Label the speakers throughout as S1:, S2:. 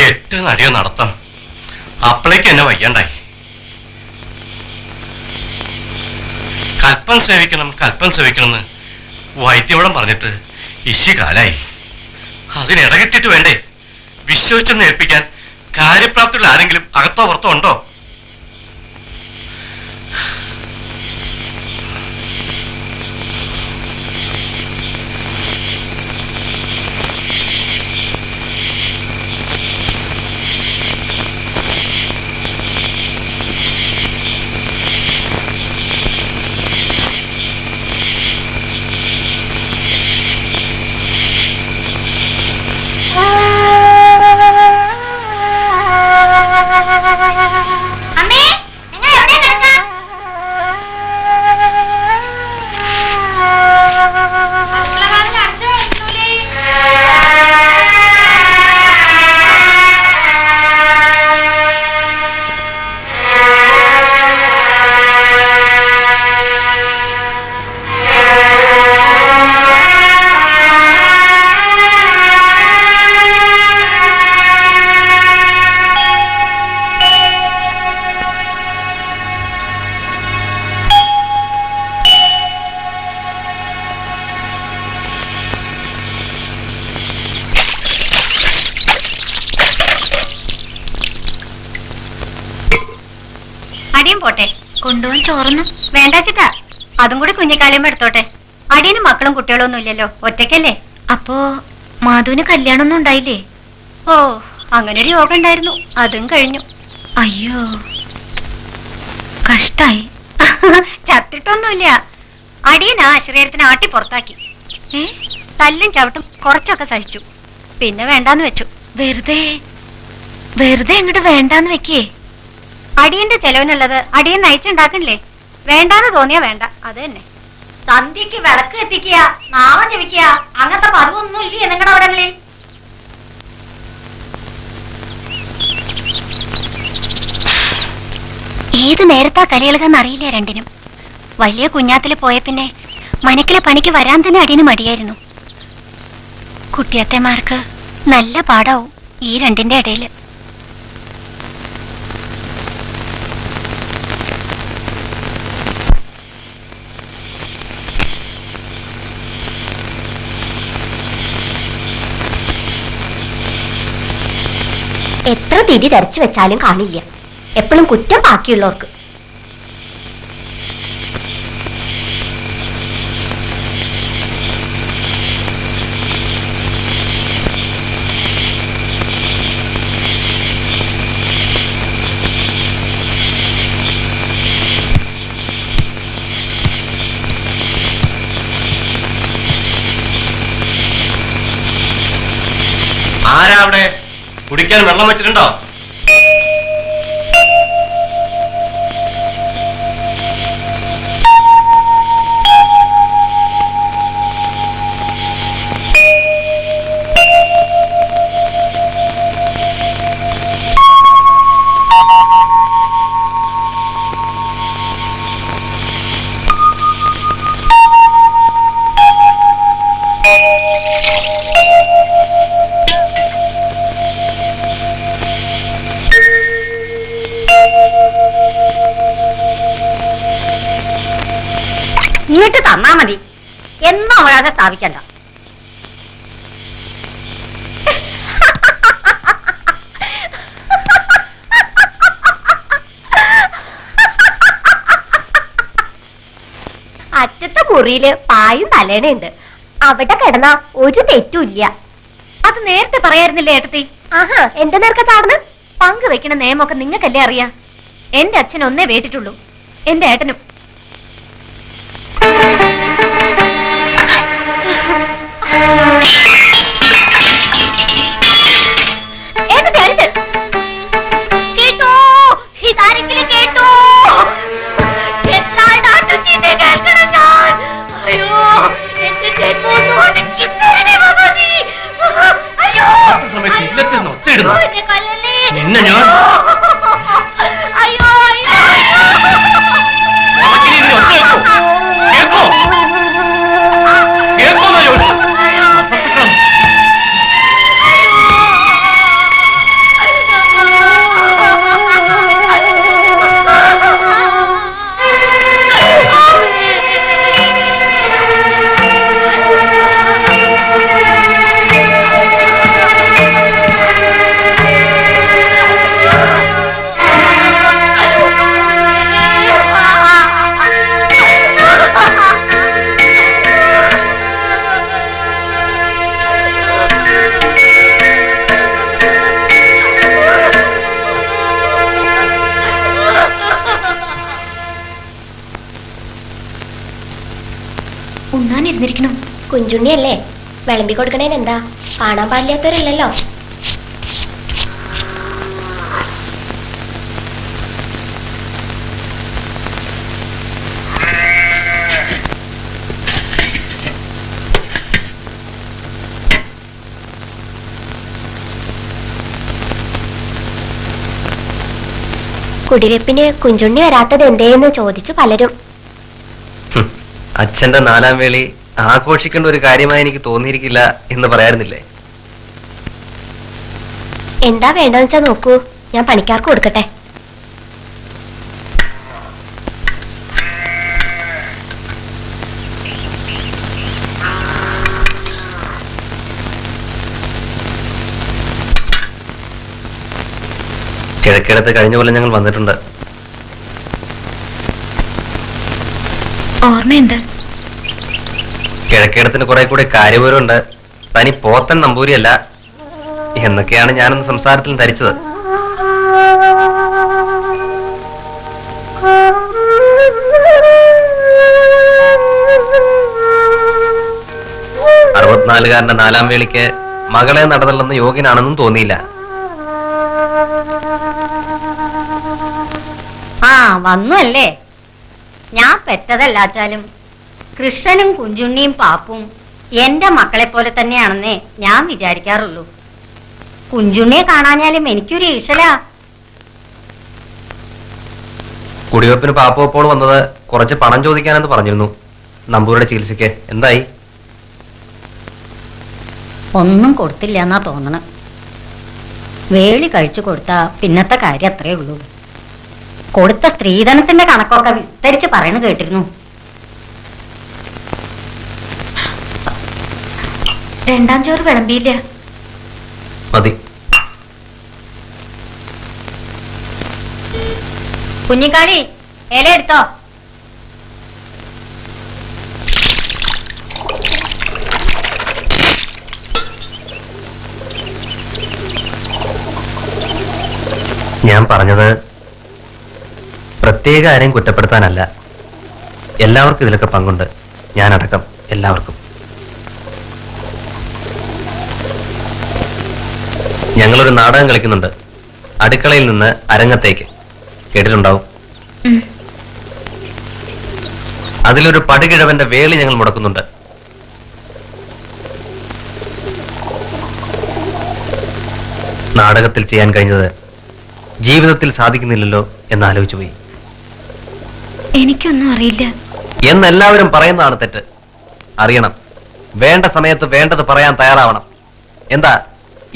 S1: 8 നടിയോ നടത്താം. അപ്പളേക്ക് എന്നെ വയ്യണ്ടായി. കൽപ്പം സേവിക്കണം എന്ന് വൈദ്യവളം പറഞ്ഞിട്ട് ഇശികാലായി. അതിനിടകെട്ടിട്ട് വേണ്ടേ വിശ്വസിച്ചെന്ന് ഏൽപ്പിക്കാൻ കാര്യപ്രാപ്തിയുള്ള ആരെങ്കിലും അകത്തോ പുറത്തോ ഉണ്ടോ?
S2: പോട്ടെ, കൊണ്ടുപോകാൻ ചോറൊന്നും വേണ്ടാച്ചിട്ടാ. അതും കൂടി കുഞ്ഞിക്കാലിയമ്മ എടുത്തോട്ടെ. അടിയനും മക്കളും കുട്ടികളൊന്നും ഇല്ലല്ലോ, ഒറ്റയ്ക്കല്ലേ. അപ്പോ മാധുവിന് കല്യാണമൊന്നും ഉണ്ടായില്ലേ? ഓ, അങ്ങനെ ഒരു യോഗം ഉണ്ടായിരുന്നു, അതും കഴിഞ്ഞു. അയ്യോ, കഷ്ടായി. ചത്തിട്ടൊന്നുമില്ല. അടിയൻ ആ ശരീരത്തിന് ആട്ടി പുറത്താക്കി. തല്ലും ചവിട്ടും കുറച്ചൊക്കെ സഹിച്ചു, പിന്നെ വേണ്ടാന്ന് വെച്ചു. വെറുതെ എങ്ങോട്ട് വേണ്ടാന്ന് വെക്കേ? അടിയന്റെ ചെലവിനുള്ളത് അടിയൻ നയിച്ചുണ്ടാക്കണില്ലേ? വേണ്ടാന്ന് തോന്നിയാ വേണ്ട, അത് തന്നെ. സന്ധ്യക്ക് വിളക്ക് എത്തിക്കുക, നാമം ജപിക്കുക, അങ്ങനത്തെ പതിവൊന്നും ഇല്ലേ നിങ്ങളുടെ അവിടങ്ങളിൽ? ഏത് നേരത്താ കലികളെന്ന് അറിയില്ല രണ്ടിനും. വലിയ കുഞ്ഞാത്തില് പോയ പിന്നെ മനക്കിലെ പണിക്ക് വരാൻ തന്നെ അടിയന് മടിയായിരുന്നു. കുട്ടിയത്തേമാർക്ക് നല്ല പാടാവും ഈ രണ്ടിന്റെ ഇടയില്. എത്ര തിരി ധരിച്ചു വെച്ചാലും കാണില്ല, എപ്പോഴും കുറ്റം ബാക്കിയുള്ളവർക്ക്.
S1: ആരാ അവിടെ? കുടിക്കാൻ വെള്ളം വെച്ചിട്ടുണ്ടോ?
S2: ഇങ്ങോട്ട് തന്നാ മതി, എന്നോ അവളാകെ സ്ഥാപിക്കണ്ട. അറ്റത്തെ മുറിയില് പായും തലേണയുണ്ട്, അവിടെ കിടന്നാ ഒരു തെറ്റുമില്ല. അത് നേരത്തെ പറയായിരുന്നില്ലേ ഏട്ടത്തി? ആഹാ, എന്റെ നേർക്ക് ചാടുന്ന പങ്കുവെക്കണ നിയമമൊക്കെ നിങ്ങൾക്കല്ലേ അറിയാം. എന്റെ അച്ഛൻ ഒന്നേ വേട്ടിട്ടുള്ളൂ, എന്റെ ഏട്ടനും. കേട്ടോ, ഇതാരെങ്കിലും കേട്ടോ? അയ്യോ,
S1: നിന്നെ ഞാൻ
S2: വന്നിരുന്നിരിക്കണു.
S3: കുഞ്ചുണ്ണിയല്ലേ, വിളമ്പി കൊടുക്കണേന് എന്താ? കാണാൻ പാടില്ലാത്തവരില്ലല്ലോ. കുടിവെപ്പിന് കുഞ്ചുണ്ണി വരാത്തത് എന്തേന്ന് ചോദിച്ചു പലരും.
S4: അച്ഛന്റെ 4-ാം വേളി ആഘോഷിക്കേണ്ട ഒരു കാര്യമായി എനിക്ക് തോന്നിയിരിക്കില്ല എന്ന് പറയാറുന്നില്ലേ?
S3: എന്താ വേണ്ടെന്ന് വെച്ചാ നോക്കൂ, ഞാൻ പണിക്കാർക്ക് കൊടുക്കട്ടെ.
S4: കിഴക്കിടത്ത് കഴിഞ്ഞ പോലെ ഞങ്ങൾ വന്നിട്ടുണ്ട്.
S2: ഓർമ്മയുണ്ട്.
S4: കിഴക്കിടത്തിന് കുറെ കൂടെ കാര്യപൂരമുണ്ട്. തനി പോത്തൻ നമ്പൂരിയല്ല എന്നൊക്കെയാണ് ഞാനൊന്ന് സംസാരത്തിൽ ധരിച്ചത്. അറുപത്തിനാലുകാരന്റെ 4-ാം വേളിക്ക് മകളെ നടന്നല്ലെന്ന് യോഗ്യനാണെന്നും തോന്നിയില്ല.
S2: ആ വന്നു അല്ലേ? ഞാൻ പെറ്റതല്ലാച്ചാലും കൃഷ്ണനും കുഞ്ചുണ്ണിയും പാപ്പും എന്റെ മക്കളെ പോലെ തന്നെയാണെന്നേ ഞാൻ വിചാരിക്കാറുള്ളൂ. കുഞ്ചുണ്ണിയെ കാണാഞ്ഞാലും എനിക്കൊരു ഈശലാ.
S4: കുടിവെപ്പിന് പാപ്പപ്പോൾ വന്നത് കുറച്ച് പണം ചോദിക്കാനെന്ന് പറഞ്ഞിരുന്നു. നമ്പൂരുടെ ചികിത്സയ്ക്ക് എന്തായി?
S2: ഒന്നും കൊടുത്തില്ല എന്നാ തോന്നണം. വേളി കഴിച്ചു കൊടുത്താ പിന്നത്തെ കാര്യം അത്രേ ഉള്ളൂ. കൊടുത്ത സ്ത്രീധനത്തിന്റെ കണക്കൊക്കെ വിസ്തരിച്ച് പറയുന്നു കേട്ടിരുന്നു. 2-ാം ചോറ് വിളമ്പിയില്ല.
S4: മതി.
S2: കുഞ്ഞിക്കാളി ഇല എടുത്തോ.
S4: ഞാൻ പറഞ്ഞത് പ്രത്യേക ആരെയും കുറ്റപ്പെടുത്താനല്ല. എല്ലാവർക്കും ഇതിലൊക്കെ പങ്കുണ്ട്, ഞാനടക്കം എല്ലാവർക്കും. ഞങ്ങളൊരു നാടകം കളിക്കുന്നുണ്ട്, അടുക്കളയിൽ നിന്ന് അരങ്ങത്തേക്ക്. കേട്ടിട്ടുണ്ടാവും. അതിലൊരു പടുകിഴവന്റെ വേളി ഞങ്ങൾ മുടക്കുന്നുണ്ട്. നാടകത്തിൽ ചെയ്യാൻ കഴിഞ്ഞത് ജീവിതത്തിൽ സാധിക്കുന്നില്ലല്ലോ എന്നാലോചിച്ചു പോയി.
S2: എനിക്കൊന്നും അറിയില്ല
S4: എന്നെല്ലാവരും പറയുന്നതാണ് തെറ്റ്. അറിയണം, വേണ്ട സമയത്ത് വേണ്ടത് പറയാൻ തയ്യാറാവണം. എന്താ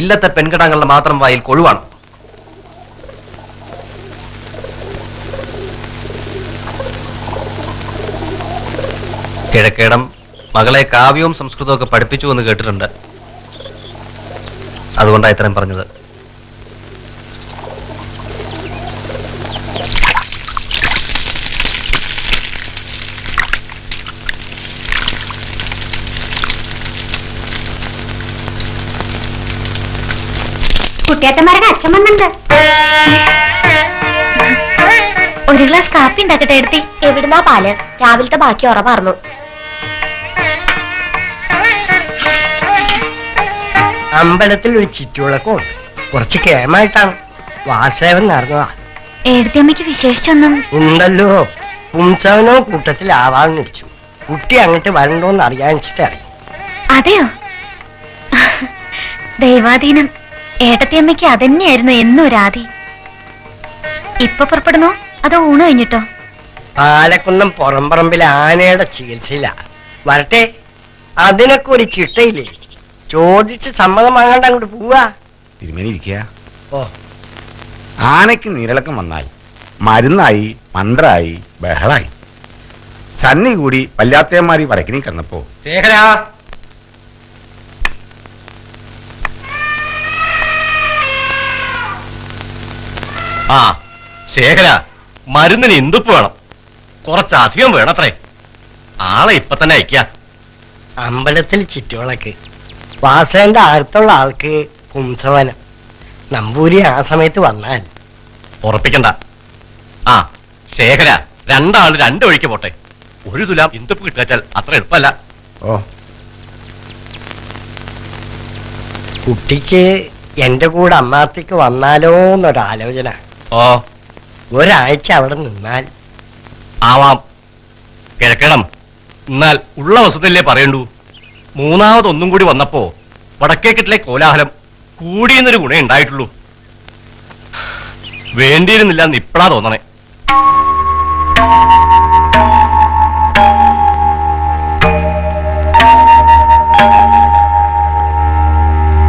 S4: ഇല്ലത്തെ പെൺകിടങ്ങളുടെ മാത്രം വായിൽ കൊഴുവാണ്. കിഴക്കേടം മകളെ കാവ്യവും സംസ്കൃതവും ഒക്കെ പഠിപ്പിച്ചു എന്ന് കേട്ടിട്ടുണ്ട്. അതുകൊണ്ടാണ് ഇത്രയും പറഞ്ഞത്.
S2: കുട്ടിയാത്തന്മാരുടെ അച്ഛൻ വന്നുണ്ട്. ഒരു ഗ്ലാസ് കാപ്പി ഉണ്ടാക്കട്ടെ എടുത്തി.
S3: എവിടുന്നാ പാല്? രാവിലത്തെ ബാക്കി ഉറവാർന്നു.
S5: അമ്പലത്തിൽ ഒരു ചുറ്റുവിളക്കും കുറച്ച് കേമായിട്ടാണ്. വാസേവൻ നടന്നതാ.
S2: ഏടത്തിയമ്മയ്ക്ക് വിശേഷിച്ചൊന്നും
S5: ഉണ്ടല്ലോ. പുംസവനോ കൂട്ടത്തിലാവാന്ന് വെച്ചു. കുട്ടി അങ്ങോട്ട് വരണ്ടോന്ന് അറിയാനിച്ചിട്ടറിയും.
S2: അതെയോ? ദൈവാധീനം. ഏട്ടത്തിയമ്മയ്ക്ക് അതന്നെയായിരുന്നു എന്നും ഒരാതി. ഇപ്പൊ പുറപ്പെടണോ അതോ ഊണ് കഴിഞ്ഞിട്ടോ?
S5: പാലക്കുന്നം പുറംപറമ്പിലെ ആനയുടെ ചികിത്സയില. വരട്ടെ, അതിനൊക്കെ ഒരു ചിട്ടയില്ലേ? ചോദിച്ച് സമ്മതം വാങ്ങാണ്ട് അങ്ങോട്ട് പോവാ.
S6: തിരുമേനി ഇരിക്കുക.
S5: ഓ,
S6: ആനയ്ക്ക് നീരിളക്കം വന്നാൽ മരുന്നായി, മന്ത്രായി, ബഹളായി. സന്നി കൂടി വല്ലാത്തയന്മാരി വടക്കിനി കിടന്നപ്പോ
S4: ശേഖരാ, ആ ശേഖര, മരുന്നിന് ഇന്തുപ്പ് വേണം. കുറച്ചധികം വേണത്രേ. ആളെ ഇപ്പൊ തന്നെ അയക്ക.
S5: അമ്പലത്തിൽ ചുറ്റുവിളക്ക്. വാസേന്റെ അടുത്തുള്ള ആൾക്ക് പുംസവനം. നമ്പൂരി ആ സമയത്ത് വന്നാൽ
S4: ഉറപ്പിക്കണ്ട. ആ ശേഖര, 2 ആള് 2 വഴിക്ക് പോട്ടെ. 1 തുലാം ഇന്തുപ്പ് കിട്ടാച്ചാൽ അത്ര എളുപ്പമല്ല.
S6: ഓ
S5: കുട്ടിക്ക് എന്റെ കൂടെ അമ്മാത്തേക്ക് വന്നാലോ എന്നൊരാലോചന.
S1: ഓ
S5: ഒരാഴ്ച അവിടെ നിന്നാൽ
S1: ആവാം, കിഴക്കണം. എന്നാൽ ഉള്ള വസ്തുതല്ലേ പറയണ്ടു. മൂന്നാമതൊന്നും കൂടി വന്നപ്പോ വടക്കേക്കെട്ടിലെ കോലാഹലം കൂടിയെന്നൊരു ഗുണേ ഉണ്ടായിട്ടുള്ളൂ. വേണ്ടിയിരുന്നില്ല എന്ന് ഇപ്പഴാ തോന്നണേ.